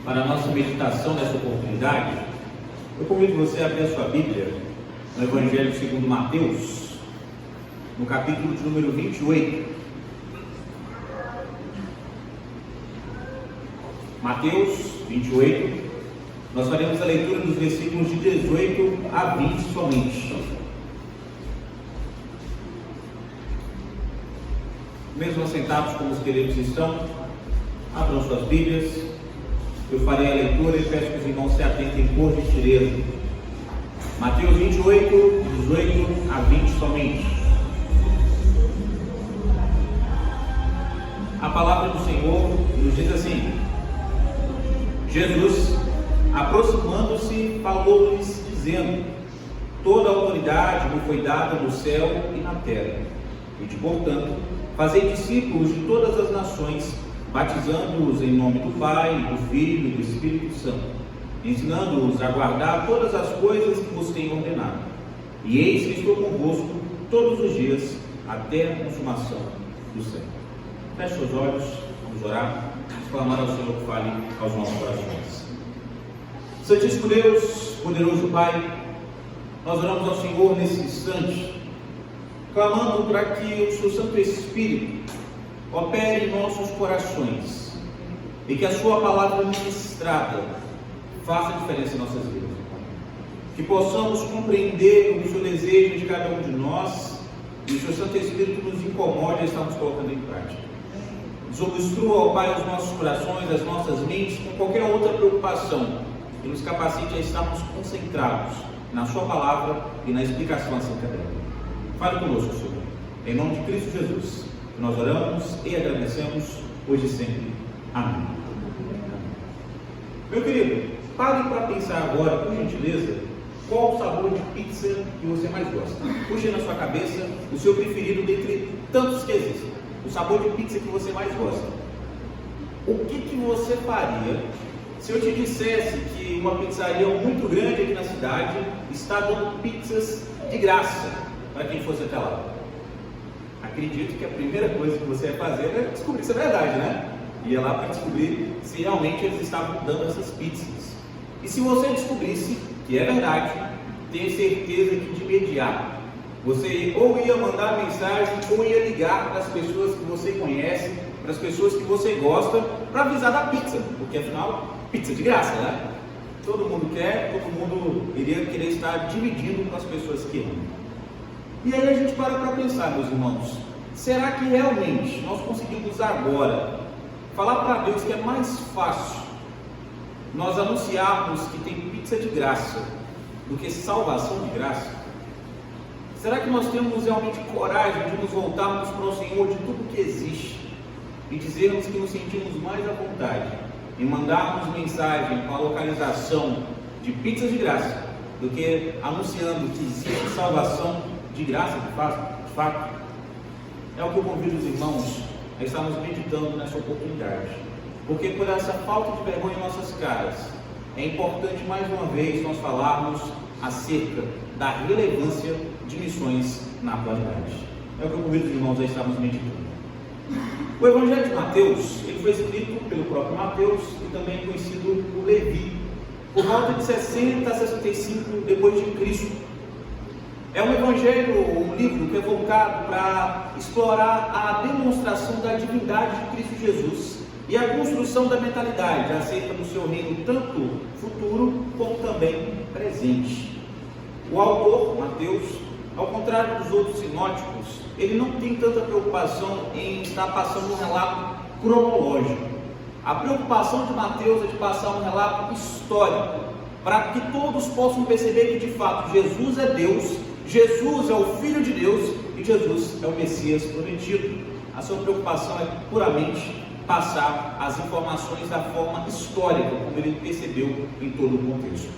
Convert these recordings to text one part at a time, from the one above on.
Para a nossa meditação nessa oportunidade, eu convido você a abrir a sua Bíblia no Evangelho segundo Mateus, no capítulo de número 28. Mateus 28, nós faremos a leitura dos versículos de 18 a 20 somente. Mesmo assentados como os queridos estão, abram suas Bíblias. Eu farei a leitura e peço que os irmãos se atentem por gentileza. Mateus 28, 18 a 20 somente. A palavra do Senhor nos diz assim: Jesus, aproximando-se, falou-lhes, dizendo: toda a autoridade me foi dada no céu e na terra. E, portanto, fazei discípulos de todas as nações, batizando-os em nome do Pai, do Filho e do Espírito Santo, ensinando-os a guardar todas as coisas que vos tenho ordenado. E eis que estou convosco todos os dias, até a consumação do século. Feche seus olhos, vamos orar, clamar ao Senhor que fale aos nossos corações. Santíssimo Deus, poderoso Pai, nós oramos ao Senhor nesse instante, clamando para que o seu Santo Espírito opere em nossos corações e que a sua palavra ministrada faça diferença em nossas vidas. Que possamos compreender o que o Senhor deseja de cada um de nós e o seu Santo Espírito nos incomode a estarmos colocando em prática. Desobstrua, ó Pai, os nossos corações, as nossas mentes com qualquer outra preocupação e nos capacite a estarmos concentrados na sua palavra e na explicação acerca dela. Fale conosco, Senhor. Em nome de Cristo Jesus, nós oramos e agradecemos hoje e sempre. Amém. Meu querido, pare para pensar agora, por gentileza, qual o sabor de pizza que você mais gosta. Puxe na sua cabeça o seu preferido dentre tantos que existem. O sabor de pizza que você mais gosta. O que você faria se eu te dissesse que uma pizzaria muito grande aqui na cidade está dando pizzas de graça para quem fosse até lá? Acredito que a primeira coisa que você ia fazer é descobrir se é verdade, né? Ia lá para descobrir se realmente eles estavam dando essas pizzas. E se você descobrisse que é verdade, tenha certeza que de imediato você ou ia mandar mensagem ou ia ligar para as pessoas que você conhece, para as pessoas que você gosta, para avisar da pizza, porque afinal, pizza de graça, né? Todo mundo quer, todo mundo iria querer estar dividindo com as pessoas que amam. E aí a gente para pensar, meus irmãos, será que realmente nós conseguimos agora falar para Deus que é mais fácil nós anunciarmos que tem pizza de graça do que salvação de graça? Será que nós temos realmente coragem de nos voltarmos para o Senhor de tudo que existe e dizermos que nos sentimos mais à vontade em mandarmos mensagem com a localização de pizza de graça do que anunciando que existe salvação de graça, de fato? É o que eu convido os irmãos a estarmos meditando nessa oportunidade, porque por essa falta de vergonha em nossas caras, é importante mais uma vez nós falarmos acerca da relevância de missões na atualidade. É o que eu convido os irmãos a estarmos meditando. O Evangelho de Mateus, ele foi escrito pelo próprio Mateus e também conhecido por Levi, por volta de 60 a 65 depois de Cristo. É um evangelho, um livro que é voltado para explorar a demonstração da divindade de Cristo Jesus e a construção da mentalidade acerca do seu reino, tanto futuro como também presente. O autor, Mateus, ao contrário dos outros sinóticos, ele não tem tanta preocupação em estar passando um relato cronológico. A preocupação de Mateus é de passar um relato histórico, para que todos possam perceber que de fato Jesus é Deus, Jesus é o Filho de Deus e Jesus é o Messias prometido. A sua preocupação é puramente passar as informações da forma histórica, como ele percebeu em todo o contexto.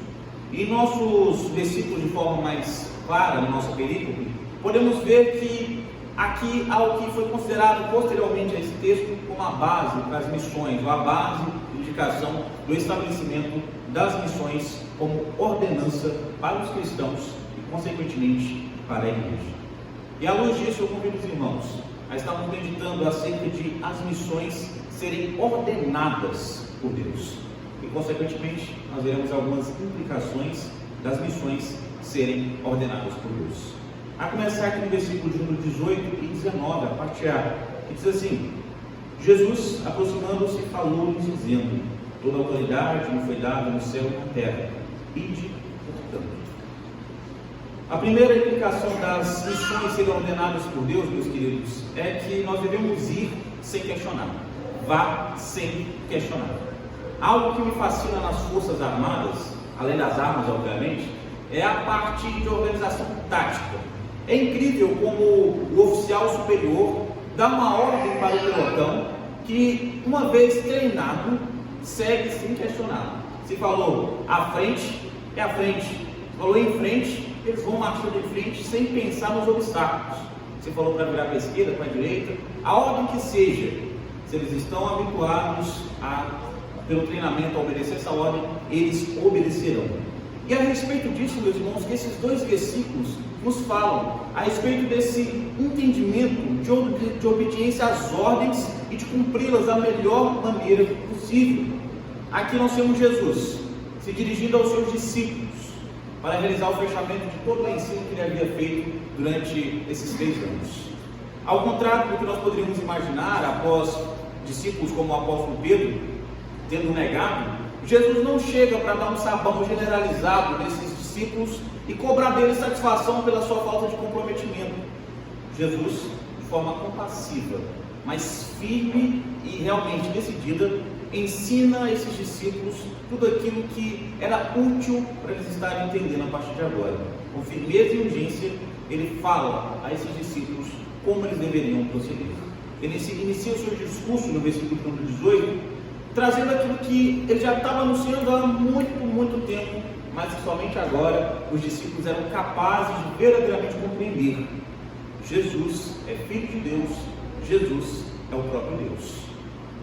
E em nossos versículos, de forma mais clara, na nossa perícope, podemos ver que aqui há o que foi considerado posteriormente a esse texto como a base para as missões, ou a base de indicação do estabelecimento das missões como ordenança para os cristãos e, consequentemente, para a igreja. E à luz disso, eu convido os irmãos a estarmos meditando acerca de as missões serem ordenadas por Deus. e, consequentemente, nós veremos algumas implicações das missões serem ordenadas por Deus. A começar aqui no versículo de número 18 e 19, a parte A, que diz assim: Jesus, aproximando-se, falou-lhes dizendo: toda autoridade me foi dada no céu e na terra, ide, portanto. A primeira implicação das missões serem ordenadas por Deus, meus queridos, é que nós devemos ir sem questionar. Vá sem questionar. Algo que me fascina nas Forças Armadas, além das armas, obviamente, é a parte de organização tática. É incrível como o oficial superior dá uma ordem para o pelotão que, uma vez treinado, segue sem questionar. Se falou à frente, é à frente. Se falou em frente, eles vão marchando em frente sem pensar nos obstáculos. Se falou para virar para a esquerda, para a direita, a ordem que seja, se eles estão habituados pelo treinamento a obedecer essa ordem, eles obedecerão. E a respeito disso, meus irmãos, que esses dois versículos nos falam a respeito desse entendimento de obediência às ordens e de cumpri-las da melhor maneira possível. Aqui nós temos Jesus se dirigindo aos seus discípulos para realizar o fechamento de todo o ensino que ele havia feito durante esses 3 anos. Ao contrário do que nós poderíamos imaginar após discípulos como o apóstolo Pedro tendo negado, Jesus não chega para dar um sabão generalizado nesses discípulos e cobrar deles satisfação pela sua falta de comprometimento. Jesus, de forma compassiva, mas firme e realmente decidida, ensina a esses discípulos tudo aquilo que era útil para eles estarem entendendo a partir de agora. Com firmeza e urgência, ele fala a esses discípulos como eles deveriam proceder. Ele inicia o seu discurso no versículo 18, trazendo aquilo que ele já estava anunciando há muito tempo, mas que somente agora os discípulos eram capazes de verdadeiramente compreender. Jesus é Filho de Deus, Jesus é o próprio Deus.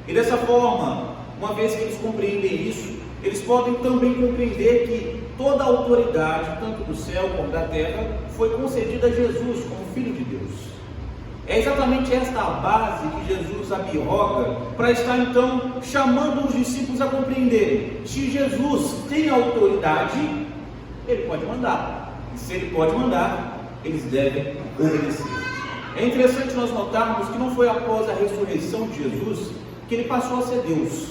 E dessa forma, uma vez que eles compreendem isso, eles podem também compreender que toda a autoridade, tanto do céu como da terra, foi concedida a Jesus como Filho de Deus. É exatamente esta a base que Jesus abroga para estar então chamando os discípulos a compreenderem: se Jesus tem autoridade, ele pode mandar, e se ele pode mandar, eles devem obedecer. É interessante nós notarmos que não foi após a ressurreição de Jesus que ele passou a ser Deus.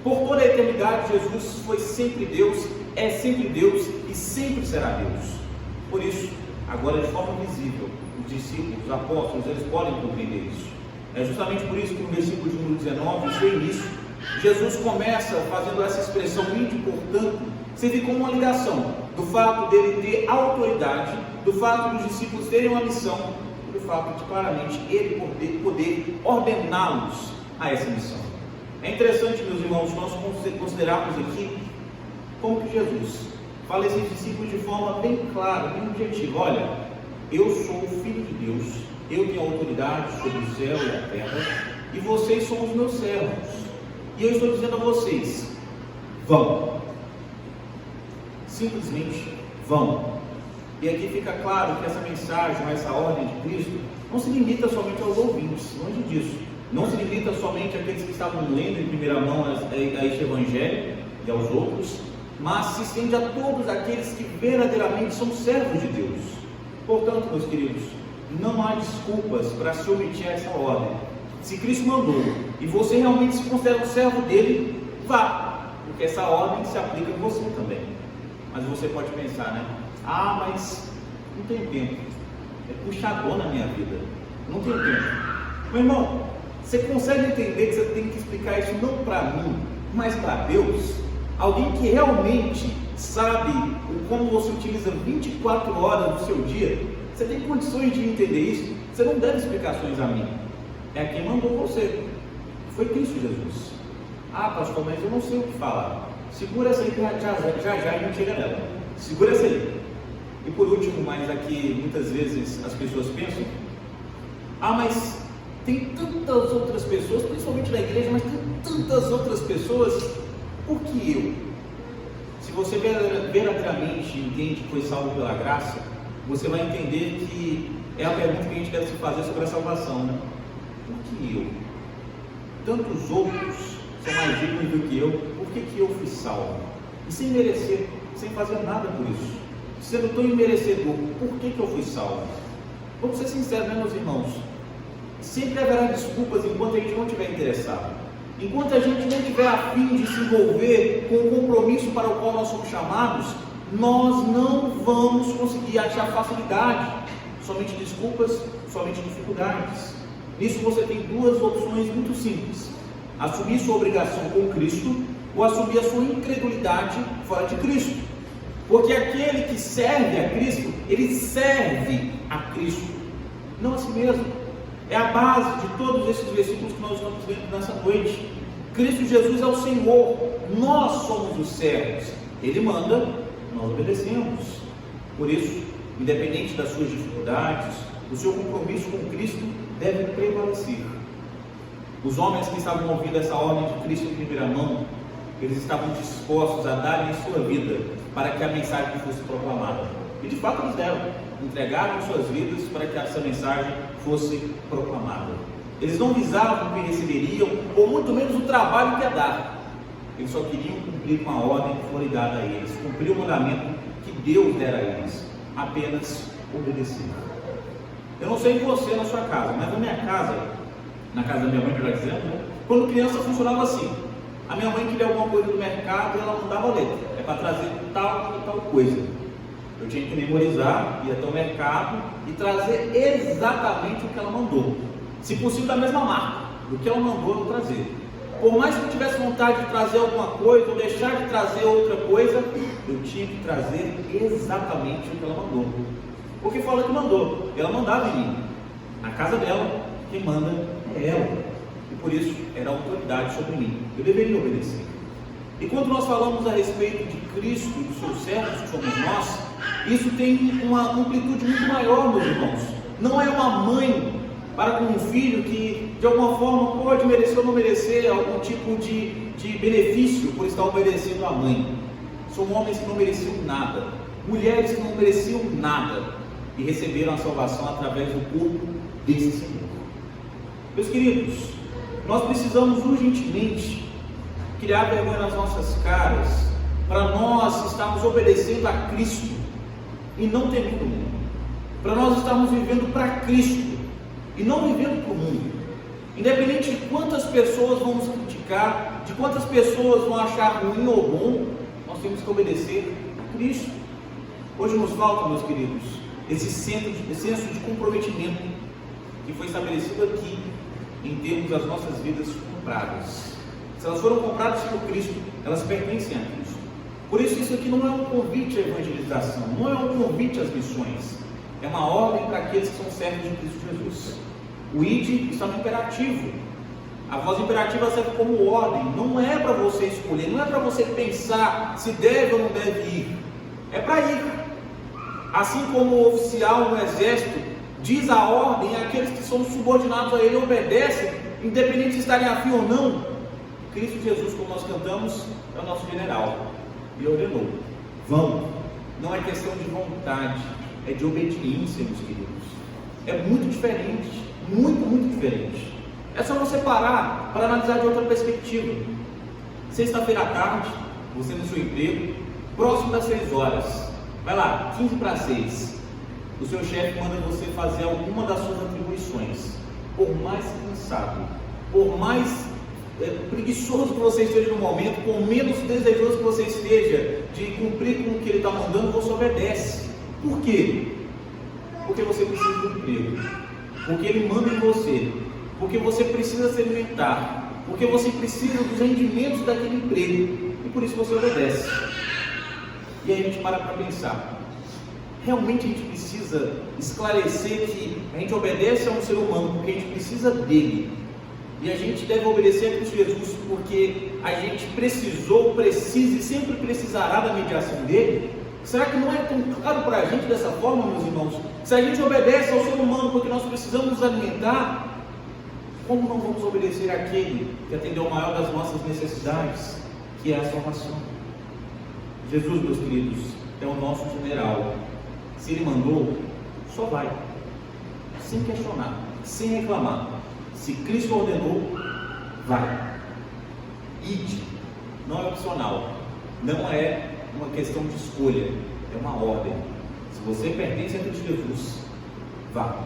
Por toda a eternidade, Jesus foi sempre Deus, é sempre Deus e sempre será Deus. Por isso, agora de forma visível, os discípulos, os apóstolos, eles podem compreender isso. É justamente por isso que no versículo de número 19, no seu início, Jesus começa fazendo essa expressão ide, portanto, servir como uma ligação do fato dele ter autoridade, do fato dos discípulos terem uma missão, e do fato de claramente ele poder ordená-los a essa missão. É interessante, meus irmãos, nós considerarmos aqui como que Jesus fala a esses discípulos de forma bem clara, bem objetiva: olha, eu sou o Filho de Deus, eu tenho autoridade sobre o céu e a terra, e vocês são os meus servos, e eu estou dizendo a vocês: vão, simplesmente vão. E aqui fica claro que essa mensagem, essa ordem de Cristo, não se limita somente aos ouvintes, longe disso, não se limita somente àqueles que estavam lendo em primeira mão a este Evangelho e aos outros, mas se estende a todos aqueles que verdadeiramente são servos de Deus. Portanto, meus queridos, não há desculpas para se omitir essa ordem. Se Cristo mandou e você realmente se considera um servo dele, vá, porque essa ordem se aplica a você também. Mas você pode pensar, né? Ah, mas não tenho tempo, é puxador na minha vida, não tenho tempo. Meu irmão, você consegue entender que você tem que explicar isso não para mim, mas para Deus? Alguém que realmente sabe como você utiliza 24 horas do seu dia, você tem condições de entender isso? Você não deve explicações a mim, é a quem mandou você, foi Cristo Jesus. Ah, pastor, mas eu não sei o que falar. Segura essa aí que já a gente chega nela. Segura essa aí. E por último, mas aqui muitas vezes as pessoas pensam: ah, mas tem tantas outras pessoas, principalmente na igreja, mas tem tantas outras pessoas, por que eu? Se você verdadeiramente entende que foi salvo pela graça, você vai entender que é a pergunta que a gente deve se fazer sobre a salvação, né? Por que eu? Tantos outros são mais dignos do que eu, por que eu fui salvo? E sem merecer, sem fazer nada por isso. Sendo tão imerecedor, por que eu fui salvo? Vamos ser sinceros, né, meus irmãos? Sempre haverá desculpas enquanto a gente não estiver interessado. Enquanto a gente não tiver a fim de se envolver com o compromisso para o qual nós somos chamados, nós não vamos conseguir achar facilidade. Somente desculpas, somente dificuldades. Nisso você tem duas opções muito simples: assumir sua obrigação com Cristo ou assumir a sua incredulidade fora de Cristo. Porque aquele que serve a Cristo, ele serve a Cristo, não a si mesmo. É a base de todos esses versículos que nós estamos vendo nessa noite. Cristo Jesus é o Senhor, nós somos os servos. Ele manda, nós obedecemos. Por isso, independente das suas dificuldades, o seu compromisso com Cristo deve prevalecer. Os homens que estavam ouvindo essa ordem de Cristo em primeira mão, eles estavam dispostos a darem sua vida para que a mensagem fosse proclamada. E de fato eles deram, entregaram suas vidas para que essa mensagem fosse proclamada. Eles não visavam o que receberiam, ou muito menos o trabalho que ia dar. Eles só queriam cumprir com a ordem que foi dada a eles, cumprir o mandamento que Deus dera a eles, apenas obedecer. Eu não sei em você, na sua casa, mas na minha casa, na casa da minha mãe, por exemplo, né? Quando criança funcionava assim. A minha mãe queria alguma coisa do mercado e ela mandava letra. É para trazer tal e tal coisa. Eu tinha que memorizar, ir até o mercado e trazer exatamente o que ela mandou. Se possível, da mesma marca, do que ela mandou eu trazer. Por mais que eu tivesse vontade de trazer alguma coisa ou deixar de trazer outra coisa, eu tinha que trazer exatamente o que ela mandou. Porque fala que mandou, ela mandava em mim. Na casa dela, quem manda é ela. E por isso era autoridade sobre mim. Eu deveria obedecer. E quando nós falamos a respeito de Cristo e dos seus servos, que somos nós, isso tem uma amplitude muito maior, meus irmãos. Não é uma mãe para com um filho que de alguma forma pode merecer ou não merecer algum tipo de benefício por estar obedecendo à mãe. São homens que não mereciam nada, mulheres que não mereciam nada e receberam a salvação através do corpo desse Senhor. Meus queridos, nós precisamos urgentemente criar vergonha nas nossas caras para nós estarmos obedecendo a Cristo e não temendo o mundo, para nós estarmos vivendo para Cristo e não vivendo para o mundo. Independente de quantas pessoas vão nos criticar, de quantas pessoas vão achar ruim ou bom, nós temos que obedecer a Cristo. Hoje nos falta, meus queridos, esse senso de comprometimento que foi estabelecido aqui em termos das nossas vidas compradas. Se elas foram compradas por Cristo, elas pertencem a Cristo. Por isso aqui não é um convite à evangelização, não é um convite às missões, é uma ordem para aqueles que são servos de Cristo Jesus. O id está no imperativo. A voz imperativa serve como ordem, não é para você escolher, não é para você pensar se deve ou não deve ir, é para ir. Assim como o oficial no exército diz a ordem, aqueles que são subordinados a ele obedecem, independente de estarem afim ou não. Cristo Jesus, como nós cantamos, é o nosso general e ordenou: vamos. Não é questão de vontade, é de obediência, meus queridos. É muito diferente, muito diferente. É só você parar para analisar de outra perspectiva. Sexta-feira à tarde, você no seu emprego, próximo das 6 horas, vai lá, 15 para 6, o seu chefe manda você fazer alguma das suas atribuições. Por mais cansado, por mais preguiçoso que você esteja no momento, por menos desejoso que você esteja de cumprir com o que ele está mandando, você obedece. Por quê? Porque você precisa do emprego, porque ele manda em você, porque você precisa se alimentar, porque você precisa dos rendimentos daquele emprego, e por isso você obedece. E aí a gente para pensar, realmente a gente precisa esclarecer que a gente obedece a um ser humano porque a gente precisa dele, e a gente deve obedecer a Cristo Jesus porque a gente precisou, precisa e sempre precisará da mediação dele? Será que não é tão claro para a gente dessa forma, meus irmãos? Se a gente obedece ao ser humano porque nós precisamos nos alimentar, como não vamos obedecer àquele que atendeu a maior das nossas necessidades, que é a salvação? Jesus, meus queridos, é o nosso general. Se ele mandou, só vai, sem questionar, sem reclamar. Se Cristo ordenou, vai. Ide. não é opcional, não é uma questão de escolha, é uma ordem. Se você pertence a Cristo Jesus, vá.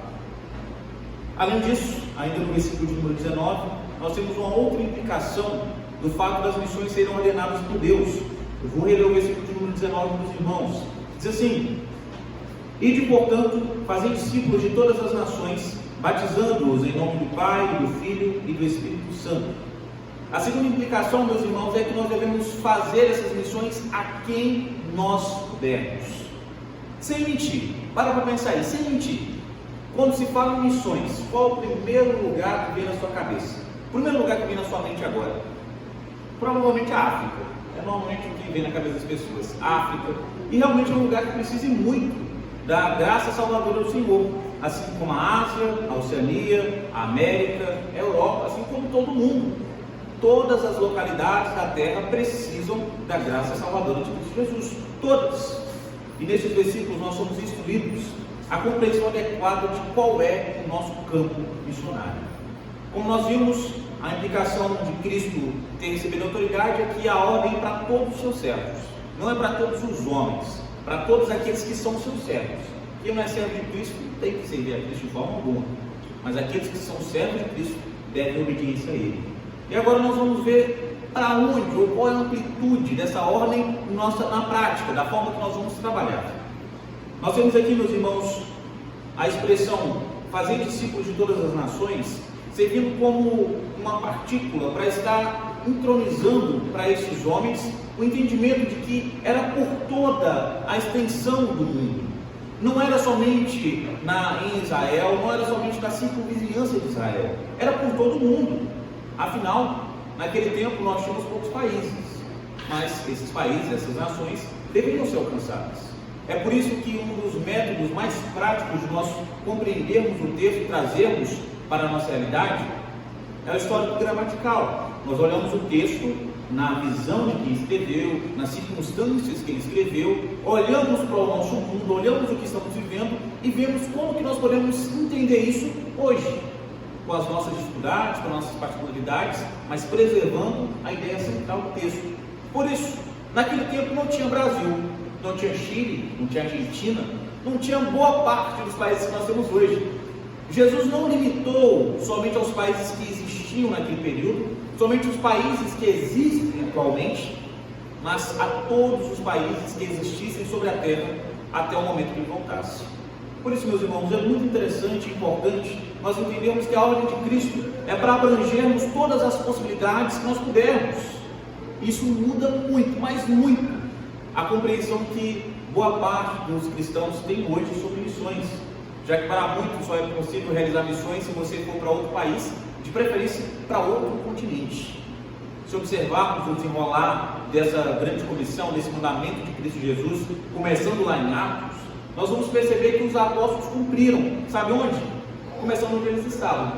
Além disso, ainda no versículo de número 19, nós temos uma outra implicação do fato das missões serem ordenadas por Deus. Eu vou reler o versículo de número 19 dos irmãos. Diz assim: ide, portanto, fazei discípulos de todas as nações, batizando-os em nome do Pai, do Filho e do Espírito Santo. A segunda implicação, meus irmãos, é que nós devemos fazer essas missões a quem nós pudermos. Sem mentir, para pensar aí, sem mentir. Quando se fala em missões, qual o primeiro lugar que vem na sua cabeça? O primeiro lugar que vem na sua mente agora? Provavelmente a África. É normalmente o que vem na cabeça das pessoas. A África. E realmente é um lugar que precisa muito da graça salvadora do Senhor. Assim como a Ásia, a Oceania, a América, a Europa, assim como todo mundo. Todas as localidades da terra precisam da graça salvadora de Cristo Jesus. Todas. E nesses versículos nós somos instruídos a compreensão adequada de qual é o nosso campo missionário. Como nós vimos, a implicação de Cristo ter recebido autoridade é que a ordem é para todos os seus servos, não é para todos os homens, para todos aqueles que são seus servos. Quem não é servo de Cristo tem que servir a Cristo de forma alguma, mas aqueles que são servos de Cristo devem obediência a Ele. E agora nós vamos ver para onde ou qual é a amplitude dessa ordem na prática, da forma que nós vamos trabalhar. Nós temos aqui, meus irmãos, a expressão fazer discípulos de todas as nações, servindo como uma partícula para estar entronizando para esses homens o entendimento de que era por toda a extensão do mundo. Não era somente em Israel, não era somente na circunvizinhança de Israel, era por todo o mundo. Afinal, naquele tempo nós tínhamos poucos países, mas esses países, essas nações, deveriam ser alcançadas. É por isso que um dos métodos mais práticos de nós compreendermos o texto e trazermos para a nossa realidade é o histórico gramatical. Nós olhamos o texto na visão de quem escreveu, nas circunstâncias que ele escreveu, olhamos para o nosso mundo, olhamos o que estamos vivendo e vemos como que nós podemos entender isso hoje, com as nossas dificuldades, com as nossas particularidades, mas preservando a ideia central do texto. Por isso, naquele tempo não tinha Brasil, não tinha Chile, não tinha Argentina, não tinha boa parte dos países que nós temos hoje. Jesus não limitou somente aos países que existiam naquele período, somente os países que existem atualmente, mas a todos os países que existissem sobre a terra até o momento que ele voltasse. Por isso, meus irmãos, é muito interessante e importante nós entendermos que a ordem de Cristo é para abrangermos todas as possibilidades que nós pudermos. Isso muda muito, mas muito, a compreensão que boa parte dos cristãos tem hoje sobre missões, já que para muitos só é possível realizar missões se você for para outro país, de preferência para outro continente. Se observarmos o desenrolar dessa grande comissão, desse mandamento de Cristo Jesus, começando lá em Atos, nós vamos perceber que os apóstolos cumpriram, sabe onde? Começando onde eles estavam.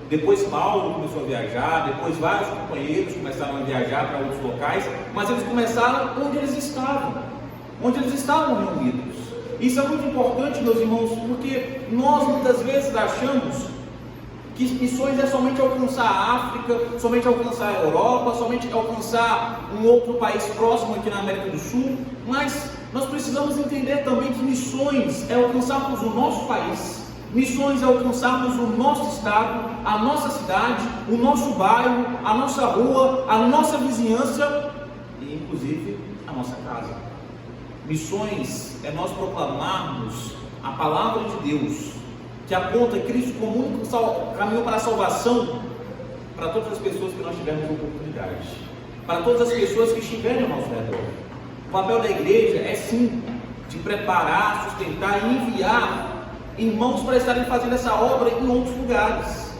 Depois Paulo começou a viajar, depois vários companheiros começaram a viajar para outros locais, mas eles começaram onde eles estavam reunidos. Isso é muito importante, meus irmãos, porque nós muitas vezes achamos que missões é somente alcançar a África, somente alcançar a Europa, somente alcançar um outro país próximo aqui na América do Sul, mas nós precisamos entender também que missões é alcançarmos o nosso país. Missões é alcançarmos o nosso estado, a nossa cidade, o nosso bairro, a nossa rua, a nossa vizinhança e inclusive a nossa casa. Missões é nós proclamarmos a palavra de Deus, que aponta Cristo como o único caminho para a salvação para todas as pessoas que nós tivermos oportunidade, para todas as pessoas que estiverem ao nosso redor. O papel da igreja é sim de preparar, sustentar e enviar irmãos para estarem fazendo essa obra em outros lugares,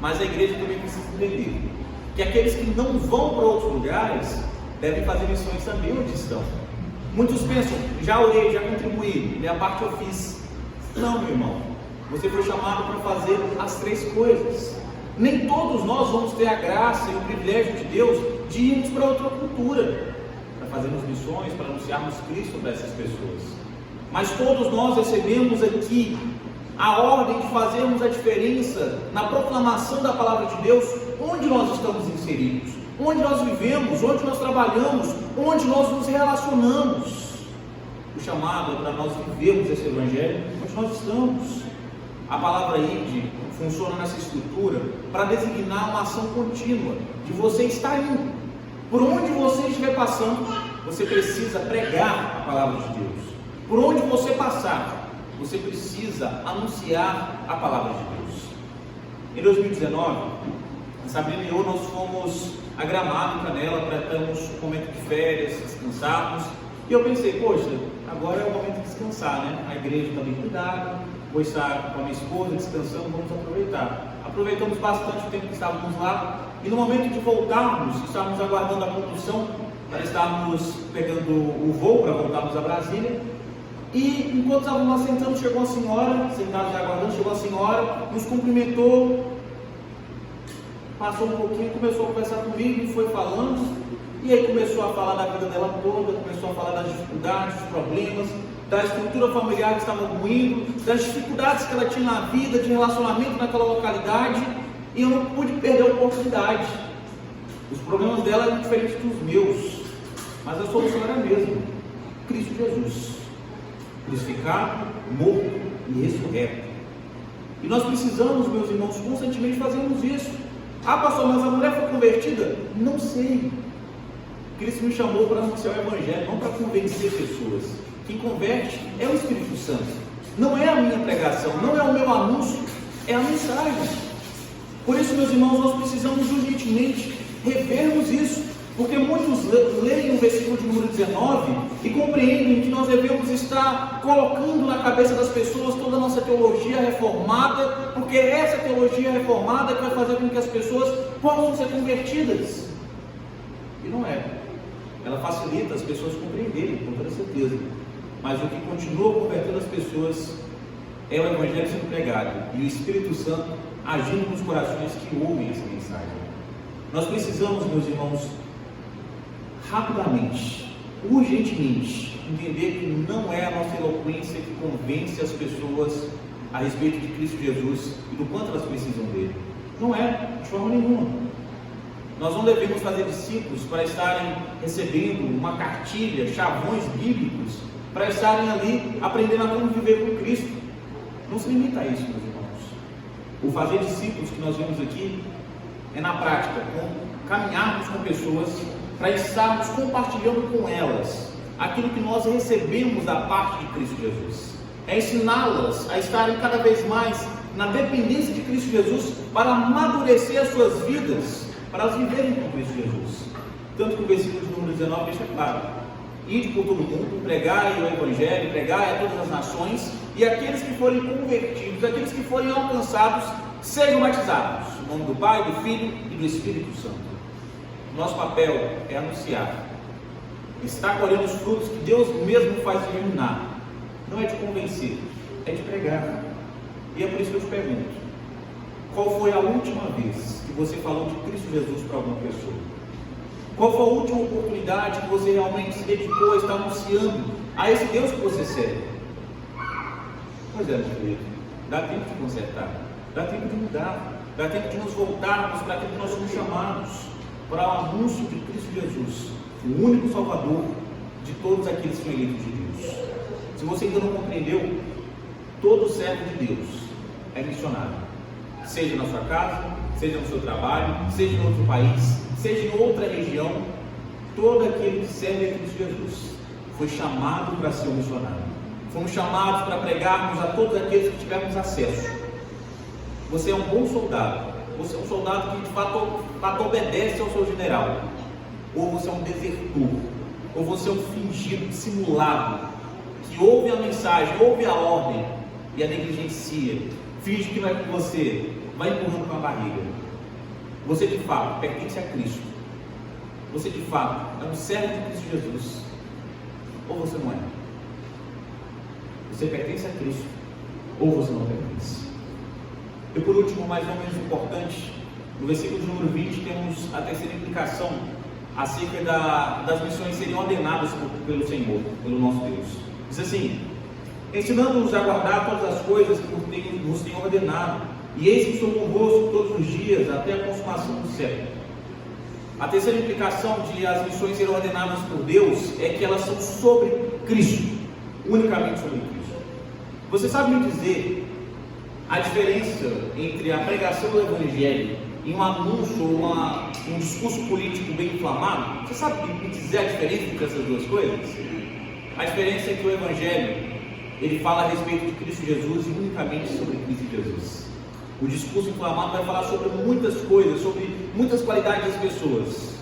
mas a igreja também precisa entender que aqueles que não vão para outros lugares devem fazer missões também onde estão. Muitos pensam, já orei, já contribuí, minha parte eu fiz. Não, meu irmão, você foi chamado para fazer as três coisas. Nem todos nós vamos ter a graça e o privilégio de Deus de irmos para outra cultura, para fazermos missões, para anunciarmos Cristo para essas pessoas. Mas todos nós recebemos aqui a ordem de fazermos a diferença na proclamação da palavra de Deus, onde nós estamos inseridos. onde nós vivemos, onde nós trabalhamos, onde nós nos relacionamos. O chamado é para nós vivermos esse Evangelho onde nós estamos. A palavra ide funciona nessa estrutura para designar uma ação contínua, de você estar indo. Por onde você estiver passando, você precisa pregar a palavra de Deus. Por onde você passar, você precisa anunciar a palavra de Deus. Em 2019, a Sabrina e eu, nós fomos a Gramado, em Canela, para termos um momento de férias, descansarmos. E eu pensei, poxa, agora é o momento de descansar, né? A igreja está bem cuidada, vou estar com a minha esposa descansando, vamos aproveitar. Aproveitamos bastante o tempo que estávamos lá, e no momento de voltarmos, estávamos aguardando a condução para estarmos pegando o voo para voltarmos a Brasília. E enquanto estávamos lá sentando, chegou a senhora, sentados aguardando, chegou a senhora, nos cumprimentou, passou um pouquinho, começou a conversar comigo e foi falando. E aí começou a falar da vida dela toda, começou a falar das dificuldades, dos problemas, da estrutura familiar que estava ruindo, das dificuldades que ela tinha na vida, de relacionamento naquela localidade, e eu não pude perder a oportunidade. Os problemas dela eram diferentes dos meus, mas a solução era a mesma: Cristo Jesus, crucificado, morto e ressurreto. E nós precisamos, meus irmãos, constantemente fazermos isso. Ah, pastor, mas a mulher foi convertida? Não sei. Cristo me chamou para anunciar o Evangelho, não para convencer pessoas. Quem converte é o Espírito Santo. Não é a minha pregação, não é o meu anúncio, é a mensagem. Por isso, meus irmãos, nós precisamos urgentemente revermos isso, porque muitos leem o versículo de número 19 e compreendem que nós devemos estar colocando na cabeça das pessoas toda a nossa teologia reformada, porque é essa teologia reformada que vai fazer com que as pessoas possam ser convertidas. E não é. Ela facilita as pessoas compreenderem, com toda certeza. Mas o que continua convertendo as pessoas é o Evangelho sendo pregado e o Espírito Santo agindo nos corações que ouvem essa mensagem. Nós precisamos, meus irmãos, rapidamente, urgentemente, entender que não é a nossa eloquência que convence as pessoas a respeito de Cristo Jesus e do quanto elas precisam dele. Não é, de forma nenhuma. Nós não devemos fazer discípulos para estarem recebendo uma cartilha, chavões bíblicos, para estarem ali aprendendo a como viver com Cristo. Não se limita a isso, meus irmãos. O fazer discípulos que nós vemos aqui é na prática, caminharmos com pessoas para estarmos compartilhando com elas aquilo que nós recebemos da parte de Cristo Jesus. É ensiná-las a estarem cada vez mais na dependência de Cristo Jesus para amadurecer as suas vidas, para elas viverem com Cristo Jesus. Tanto que o versículo de número 19 deixa claro: ide por todo mundo, pregai o Evangelho, pregai a todas as nações, e aqueles que forem convertidos, aqueles que forem alcançados, sejam batizados, em nome do Pai, do Filho e do Espírito Santo. Nosso papel é anunciar, está colhendo os frutos que Deus mesmo faz germinar. Não é de convencer, é de pregar. E é por isso que eu te pergunto: qual foi a última vez que você falou de Cristo Jesus para alguma pessoa? Qual foi a última oportunidade que você realmente se dedicou a estar anunciando a esse Deus que você serve? Pois é, meu querido, dá tempo de consertar, dá tempo de mudar, dá tempo de nos voltarmos para aquilo que nós somos chamados, para o anúncio de Cristo Jesus, o único Salvador de todos aqueles que são eleitos de Deus. Se você ainda não compreendeu, todo servo de Deus é missionário, seja na sua casa, seja no seu trabalho, seja em outro país, seja em outra região. Todo aquele que serve a Cristo Jesus foi chamado para ser um missionário. Fomos chamados para pregarmos a todos aqueles que tivermos acesso. Você é um bom soldado, você é um soldado que de fato obedece ao seu general, ou você é um desertor, ou você é um fingido, dissimulado, que ouve a mensagem, ouve a ordem e a negligencia, finge que vai com você, vai empurrando com a barriga. Você de fato pertence a Cristo, você de fato é um servo de Cristo Jesus, ou você não é? Você pertence a Cristo, ou você não pertence? E por último, mais ou menos importante, no versículo de número 20 temos a terceira implicação acerca das missões serem ordenadas pelo Senhor, pelo nosso Deus. Diz assim: ensinando-nos a guardar todas as coisas que nos tem ordenado, e eis que estou convosco todos os dias, até a consumação do século. A terceira implicação de as missões serem ordenadas por Deus é que elas são sobre Cristo, unicamente sobre Cristo. Você sabe me dizer a diferença entre a pregação do Evangelho e um anúncio ou um discurso político bem inflamado? Você sabe me dizer a diferença entre essas duas coisas? A diferença é que o Evangelho, ele fala a respeito de Cristo Jesus e unicamente sobre Cristo Jesus. O discurso inflamado vai falar sobre muitas coisas, sobre muitas qualidades das pessoas,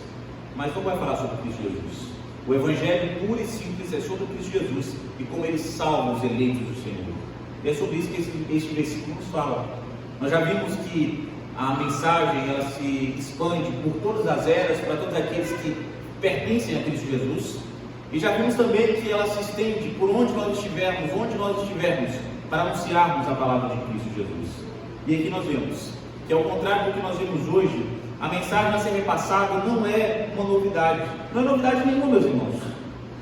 mas não vai falar sobre Cristo Jesus. O Evangelho puro e simples é sobre Cristo Jesus e como Ele salva os eleitos do Senhor. E é sobre isso que este versículo nos fala. Nós já vimos que a mensagem ela se expande por todas as eras, para todos aqueles que pertencem a Cristo Jesus. E já vimos também que ela se estende por onde nós estivermos, para anunciarmos a palavra de Cristo Jesus. E aqui nós vemos que, ao contrário do que nós vemos hoje, a mensagem a ser repassada não é uma novidade. Não é novidade nenhuma, meus irmãos.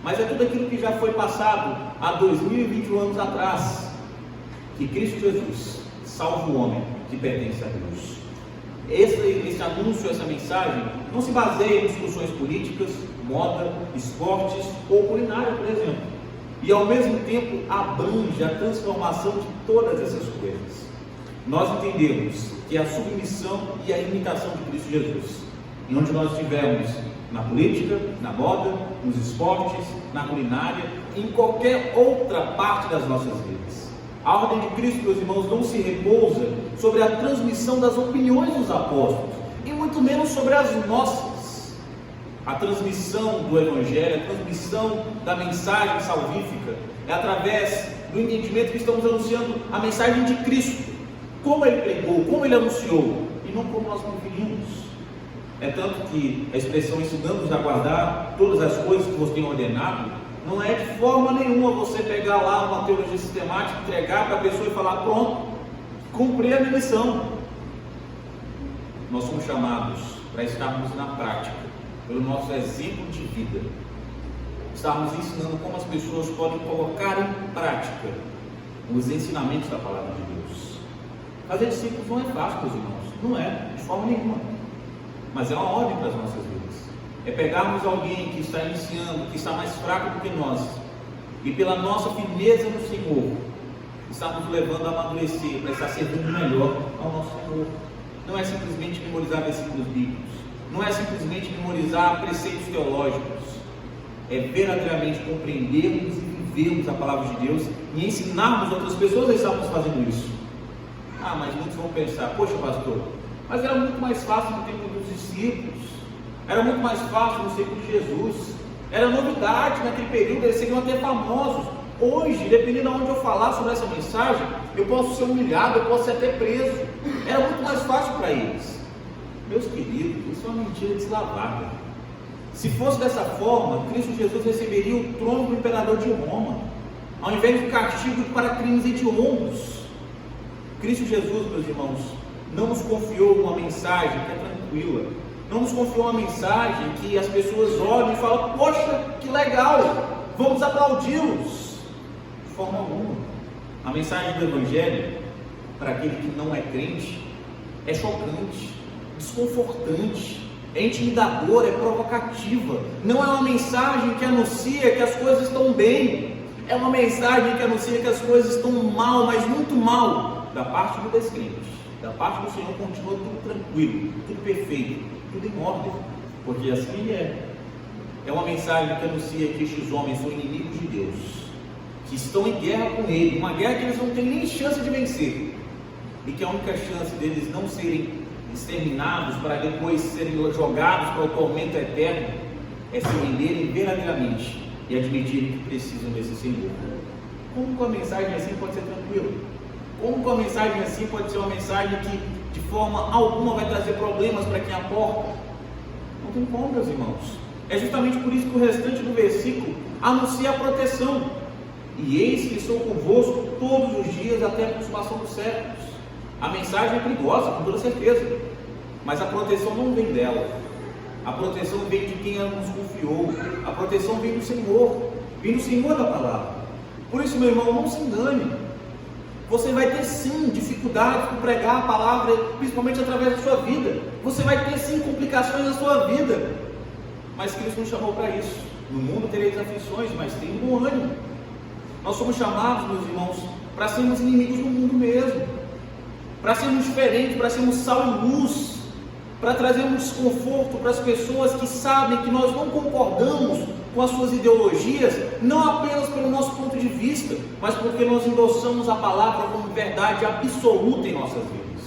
Mas é tudo aquilo que já foi passado há 2021 anos atrás. Que Cristo Jesus salva o homem que pertence a Deus. Esse anúncio, essa mensagem, não se baseia em discussões políticas, moda, esportes ou culinária, por exemplo. E ao mesmo tempo abrange a transformação de todas essas coisas. Nós entendemos que a submissão e a imitação de Cristo Jesus, em onde nós estivermos na política, na moda, nos esportes, na culinária, em qualquer outra parte das nossas vidas. A ordem de Cristo, meus irmãos, não se repousa sobre a transmissão das opiniões dos apóstolos, e muito menos sobre as nossas. A transmissão do Evangelho, a transmissão da mensagem salvífica, é através do entendimento que estamos anunciando a mensagem de Cristo, como Ele pregou, como Ele anunciou, e não como nós preferimos. É tanto que a expressão ensinando-nos a guardar todas as coisas que você tem ordenado, não é de forma nenhuma você pegar lá uma teologia sistemática, entregar para a pessoa e falar: pronto, cumpri a minha missão. Nós somos chamados para estarmos na prática, pelo nosso exemplo de vida, estarmos ensinando como as pessoas podem colocar em prática os ensinamentos da palavra de Deus. Fazer discípulos não é fácil, meus irmãos, não é, de forma nenhuma, mas é uma ordem para as nossas vidas. É pegarmos alguém que está iniciando, que está mais fraco do que nós, e pela nossa firmeza no Senhor, estamos levando a amadurecer, para estar servindo melhor ao nosso Senhor. Não é simplesmente memorizar versículos bíblicos, não é simplesmente memorizar preceitos teológicos, é verdadeiramente compreendermos e vivermos a palavra de Deus e ensinarmos outras pessoas a estarmos fazendo isso. Ah, mas muitos vão pensar: poxa, pastor, mas era muito mais fácil no tempo dos discípulos, era muito mais fácil no tempo de Jesus, era novidade naquele período, eles seriam até famosos. Hoje, dependendo de onde eu falar sobre essa mensagem, eu posso ser humilhado, eu posso ser até preso. Era muito mais fácil para eles. Meus queridos, isso é uma mentira deslavada. Se fosse dessa forma, Cristo Jesus receberia o trono do imperador de Roma, ao invés do castigo para crimes hediondos. Cristo Jesus, meus irmãos, não nos confiou uma mensagem que é tranquila, não nos confiou uma mensagem que as pessoas olham e falam: poxa, que legal, vamos aplaudi-los. De forma alguma. A mensagem do Evangelho, para aquele que não é crente, é chocante, desconfortante, é intimidadora, é provocativa. Não é uma mensagem que anuncia que as coisas estão bem, é uma mensagem que anuncia que as coisas estão mal, mas muito mal. Da parte do descrente, da parte do Senhor, continua tudo tranquilo, tudo perfeito, tudo em ordem, porque assim é. É uma mensagem que anuncia que estes homens são inimigos de Deus, que estão em guerra com Ele, uma guerra que eles não têm nem chance de vencer, e que a única chance deles não serem exterminados para depois serem jogados para o tormento eterno é se renderem verdadeiramente e admitirem que precisam desse Senhor. Como que uma mensagem assim pode ser tranquila? Como que uma mensagem assim pode ser uma mensagem que de forma alguma vai trazer problemas para quem a porta? Não tem como, meus irmãos. É justamente por isso que o restante do versículo anuncia a proteção. E eis que estou convosco todos os dias até a consumação dos séculos. A mensagem é perigosa, com toda certeza, mas a proteção não vem dela. A proteção vem de quem ela nos confiou. A proteção vem do Senhor da palavra. Por isso, meu irmão, não se engane. Você vai ter sim dificuldades por pregar a palavra, principalmente através da sua vida. Você vai ter sim complicações na sua vida. Mas Cristo nos chamou para isso. No mundo tereis aflições, mas tenham bom ânimo. Nós somos chamados, meus irmãos, para sermos inimigos do mundo mesmo, para sermos diferentes, para sermos sal e luz, para trazermos conforto para as pessoas que sabem que nós não concordamos com as suas ideologias, não apenas pelo nosso ponto de vista, mas porque nós endossamos a palavra como verdade absoluta em nossas vidas,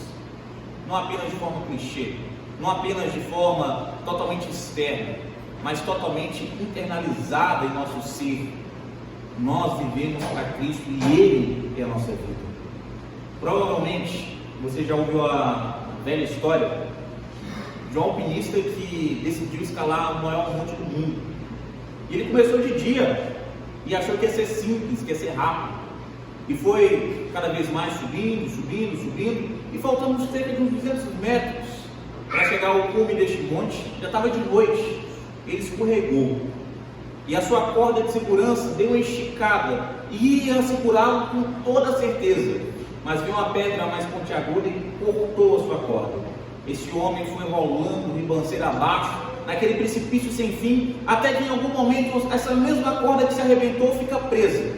não apenas de forma clichê, não apenas de forma totalmente externa, mas totalmente internalizada em nosso ser. Nós vivemos para Cristo e Ele é a nossa vida. Provavelmente você já ouviu a velha história de um alpinista que decidiu escalar o maior monte do mundo. E ele começou de dia e achou que ia ser simples, que ia ser rápido. E foi cada vez mais subindo, e faltando cerca de uns 200 metros para chegar ao cume deste monte. Já estava de noite. Ele escorregou e a sua corda de segurança deu uma esticada e ia segurá-lo com toda certeza, mas veio uma pedra mais pontiaguda e cortou a sua corda. Esse homem foi rolando ribanceira abaixo, naquele precipício sem fim, até que em algum momento essa mesma corda que se arrebentou fica presa.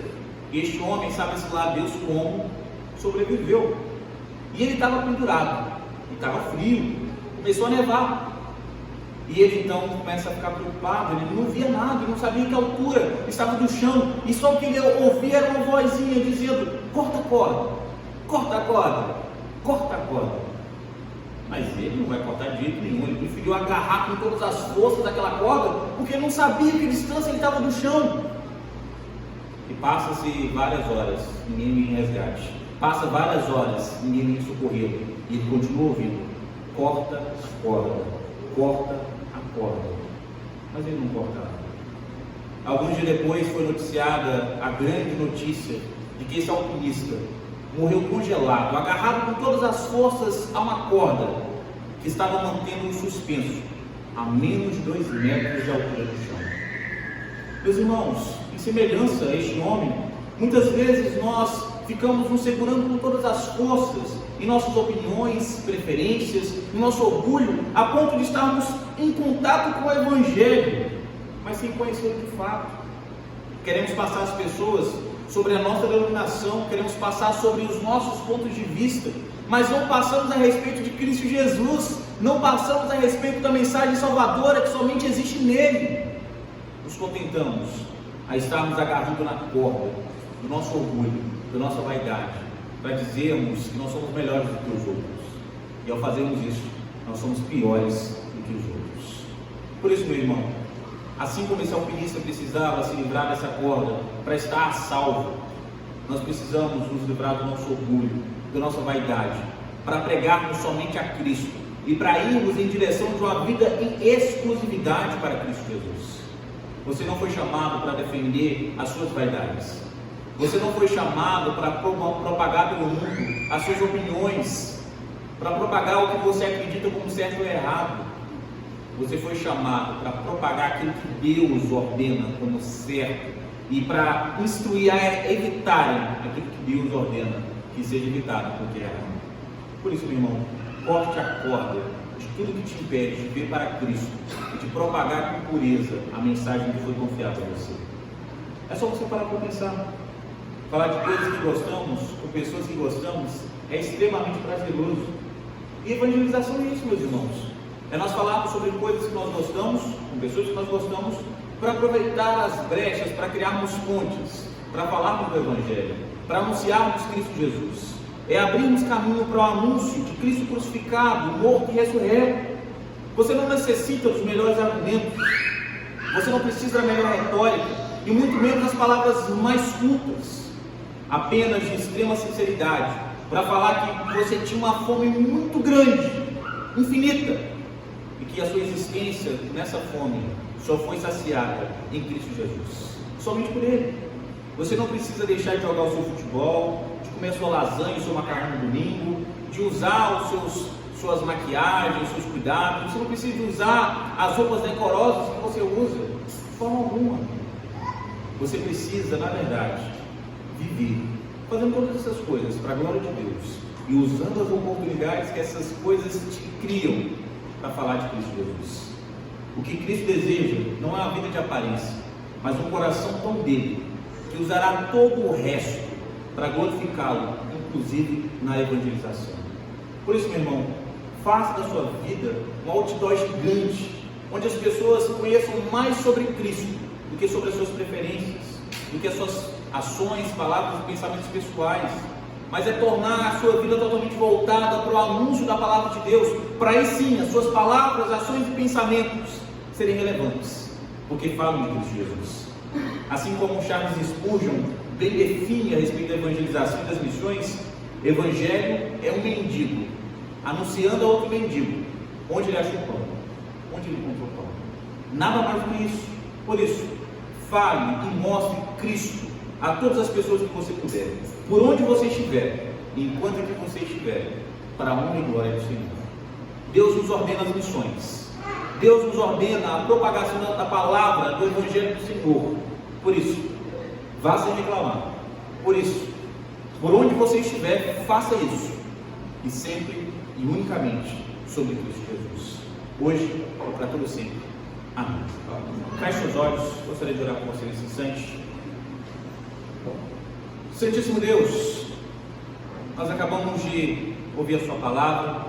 E este homem, sabe-se lá Deus como, sobreviveu. E ele estava pendurado, e estava frio, começou a nevar. E ele então começa a ficar preocupado, ele não via nada, ele não sabia que altura estava do chão, e só o que ele ouvia era uma vozinha dizendo: corta a corda, corta a corda, corta a corda. Mas ele não vai cortar de jeito nenhum, ele preferiu agarrar com todas as forças daquela corda, porque ele não sabia que distância ele estava do chão. E passa-se várias horas, ninguém me resgate. Passa várias horas, ninguém me socorreu. E ele continua ouvindo: corta a corda, corta a corda. Mas ele não cortava. Alguns dias depois foi noticiada a grande notícia de que esse alpinista morreu congelado, agarrado com todas as forças a uma corda que estava mantendo-o suspenso a menos de 2 metros de altura do chão. Meus irmãos, em semelhança a este homem, muitas vezes nós ficamos nos segurando com todas as forças em nossas opiniões, preferências, em nosso orgulho, a ponto de estarmos em contato com o Evangelho, mas sem conhecer de fato. Queremos passar às pessoas sobre a nossa denominação, queremos passar sobre os nossos pontos de vista, mas não passamos a respeito de Cristo Jesus, não passamos a respeito da mensagem salvadora que somente existe nele. Nos contentamos a estarmos agarrando na corda do nosso orgulho, da nossa vaidade, para dizermos que nós somos melhores do que os outros, e ao fazermos isso, nós somos piores do que os outros. Por isso, meu irmão, assim como esse alpinista precisava se livrar dessa corda para estar a salvo, nós precisamos nos livrar do nosso orgulho, da nossa vaidade, para pregarmos somente a Cristo e para irmos em direção de uma vida em exclusividade para Cristo Jesus. Você não foi chamado para defender as suas vaidades. Você não foi chamado para propagar pelo mundo as suas opiniões, para propagar o que você acredita como certo ou errado. Você foi chamado para propagar aquilo que Deus ordena como certo e para instruir a evitarem aquilo que Deus ordena que seja evitado porque é errado. Por isso, meu irmão, corte a corda de tudo que te impede de vir para Cristo e de propagar com pureza a mensagem que foi confiada a você. É só você parar para pensar. Falar de coisas que gostamos, com pessoas que gostamos, é extremamente prazeroso. E evangelização é isso, meus irmãos. É nós falarmos sobre coisas que nós gostamos, com pessoas que nós gostamos, para aproveitar as brechas, para criarmos pontes, para falarmos do Evangelho, para anunciarmos Cristo Jesus. É abrirmos caminho para o anúncio de Cristo crucificado, morto e ressurreto. Você não necessita dos melhores argumentos, você não precisa da melhor retórica, e muito menos das palavras mais cultas, apenas de extrema sinceridade, para falar que você tinha uma fome muito grande, infinita, e que a sua existência nessa fome só foi saciada em Cristo Jesus, somente por Ele. Você não precisa deixar de jogar o seu futebol, de comer a sua lasanha, o seu macarrão no domingo, de usar suas maquiagens, os seus cuidados. Você não precisa de usar as roupas decorosas que você usa, de forma alguma. Você precisa, na verdade, viver fazendo todas essas coisas para a glória de Deus e usando as oportunidades que essas coisas te criam para falar de Cristo Jesus. O que Cristo deseja não é uma vida de aparência, mas um coração tão dele, que usará todo o resto para glorificá-lo, inclusive na evangelização. Por isso, meu irmão, faça da sua vida um outdoor gigante, onde as pessoas conheçam mais sobre Cristo do que sobre as suas preferências, do que as suas ações, palavras e pensamentos pessoais, mas é tornar a sua vida totalmente voltada para o anúncio da palavra de Deus, para aí sim as suas palavras, ações e pensamentos serem relevantes, porque falam de Cristo Jesus. Assim como Charles Spurgeon bem define a respeito da evangelização e das missões, evangelho é um mendigo anunciando a outro mendigo onde ele achou pão, onde ele encontrou pão. Nada mais do que isso. Por isso, fale e mostre Cristo a todas as pessoas que você puder, por onde você estiver, enquanto que você estiver, para a honra e glória do Senhor. Deus nos ordena as missões, Deus nos ordena a propagação da palavra do Evangelho do Senhor. Por isso, vá sem reclamar. Por isso, por onde você estiver, faça isso, e sempre e unicamente sobre Cristo Jesus, hoje e para todo sempre. Amém. Feche seus olhos, gostaria de orar com você nesse instante. Santíssimo Deus, nós acabamos de ouvir a sua palavra,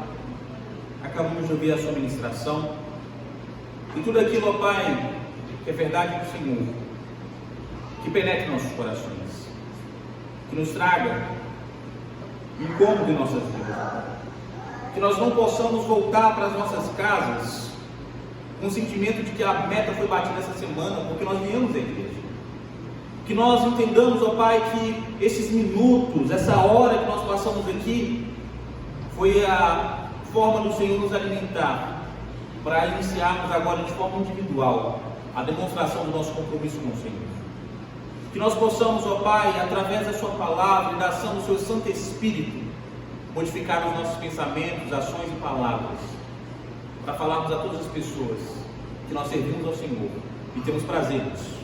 acabamos de ouvir a sua ministração, e tudo aquilo, ó Pai, que é verdade do Senhor, que penetre nossos corações, que nos traga incômodo em nossas vidas, que nós não possamos voltar para as nossas casas com o sentimento de que a meta foi batida essa semana, porque nós viemos da igreja. Que nós entendamos, ó Pai, que esses minutos, essa hora que nós passamos aqui, foi a forma do Senhor nos alimentar, para iniciarmos agora de forma individual a demonstração do nosso compromisso com o Senhor. Que nós possamos, ó Pai, através da sua palavra e da ação do seu Santo Espírito, modificar os nossos pensamentos, ações e palavras, para falarmos a todas as pessoas que nós servimos ao Senhor e temos prazer nisso.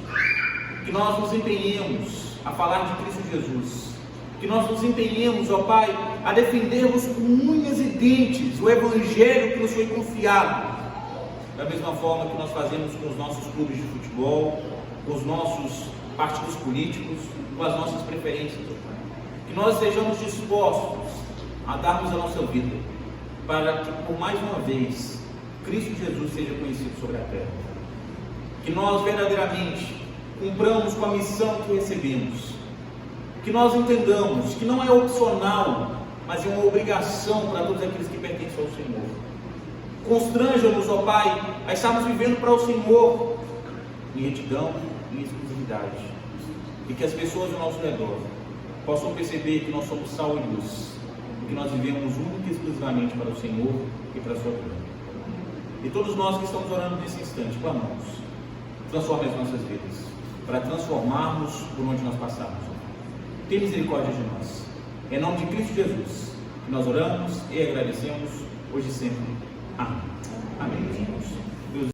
Que nós nos empenhemos a falar de Cristo Jesus, que nós nos empenhemos, ó Pai, a defendermos com unhas e dentes o Evangelho que nos foi confiado, da mesma forma que nós fazemos com os nossos clubes de futebol, com os nossos partidos políticos, com as nossas preferências, ó Pai. Que nós sejamos dispostos a darmos a nossa vida, para que por mais uma vez Cristo Jesus seja conhecido sobre a terra. Que nós verdadeiramente cumpramos com a missão que recebemos, que nós entendamos que não é opcional, mas é uma obrigação para todos aqueles que pertencem ao Senhor. Constranja-nos, ó Pai, a estarmos vivendo para o Senhor em retidão e exclusividade, e que as pessoas ao nosso redor possam perceber que nós somos sal e luz, e que nós vivemos única e exclusivamente para o Senhor e para a sua glória. E todos nós que estamos orando nesse instante, clamamos, transforme as nossas vidas, para transformarmos por onde nós passamos. Tem misericórdia de nós. Em nome de Cristo Jesus, que nós oramos e agradecemos hoje e sempre. Amém. Amém, meus irmãos.